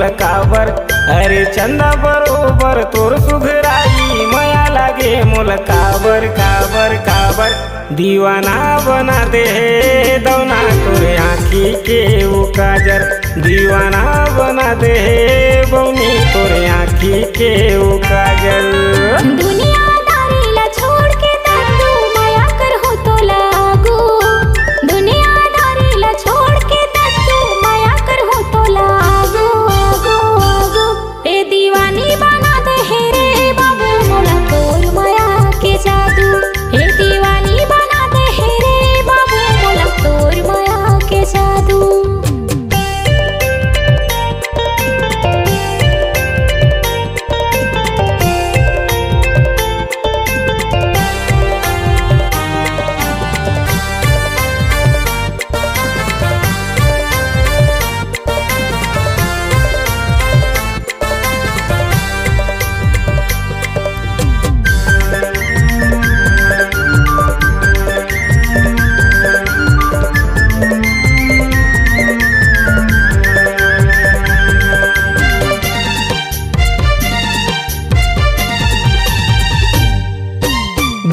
मोल काबर। अरे चंदा बरोबर तोर सुघराई माया लागे मोल काबर काबर काबर। दीवाना बना दे दौना तोरे आँखी के वो काजर। दीवाना बना दे बौनी तोरे आँखी के वो काजल। दुनियादारी ला छोड़ के तू माया कर हो तो लागू। दुनियादारी ला छोड़ के तू माया कर हो तो लागू आगो आगो। ए दीवानी बना दे रे बाबू मोला तोर माया के जादू। ए दीवानी बना दे रे बाबू मोला तोर माया के जादू।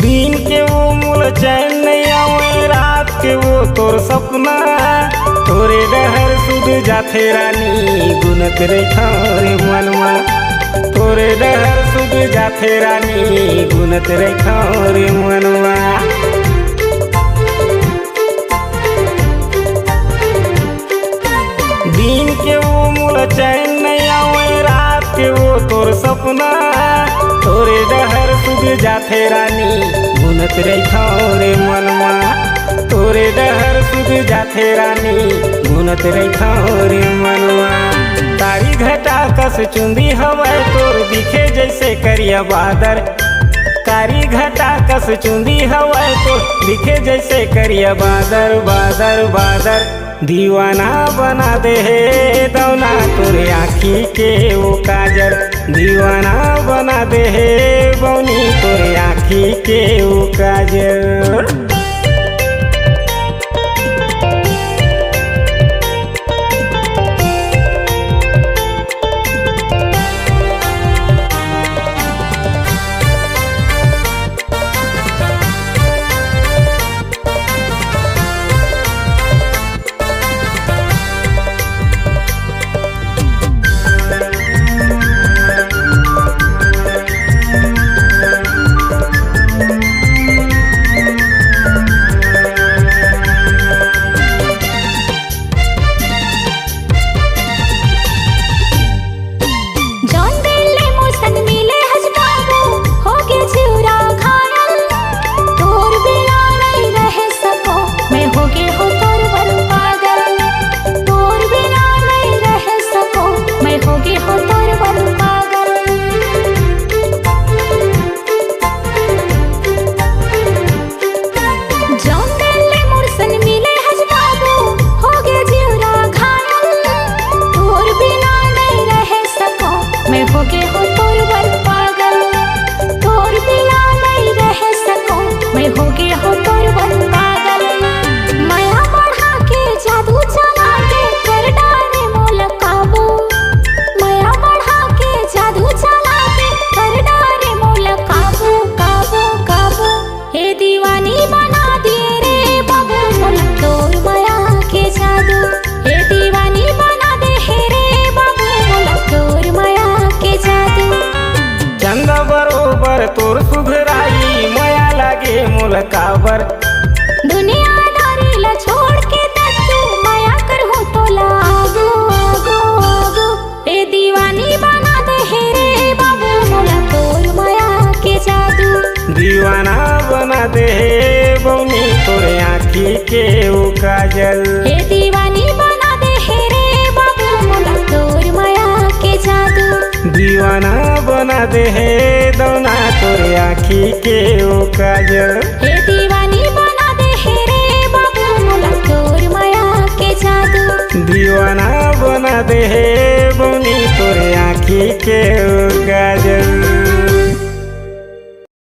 दिन के वो मूल चैन नहीं आवे, रात के वो तोर सपना। तोरे डहर सुध जाथे रानी गुनत रेखा रे मनवा। तोरे डहर सुध जाथे रानी गुनत रेखा रे मनवा। दिन के वो मूल चैन नहीं आवे, रात के वो तोर सपना। तोरे डहर सुध जाथे रानी गुनत रेखा रे मनवा। तोरे डहर सुध जाथे रानी गुनत रेखा रे मनवा। तारी घटा कस चुंदी हवै तोर दिखे जैसे करिया बादर। कारी घटा कस चुंदी हवै तोर दिखे जैसे करिया बादर बादर बादर। दीवाना बना दे दौना तोरे आँखी के वो काजर। दीवाना बना दे बौनी तोरे आँखी के वो काजर। तोर सुघराई माया लागे मोल काबर। दुनियादारी ला छोड़ के तू माया कर हो तो लागू आगो आगो। ए दीवानी बना दे रे बाबू मोला तोर माया के जादू। दीवाना बना दे बौनी तोरे आँखी के वो काजल। ए दीवानी बना दे रे बाबू मोला तोर माया के जादू। दीवाना बना दे दौना तोरे आँखी के वो काजल। ए दीवानी बना दे रे बाबू मोला तोर माया के जादू। दीवाना बना दे बौनी तोरे आँखी के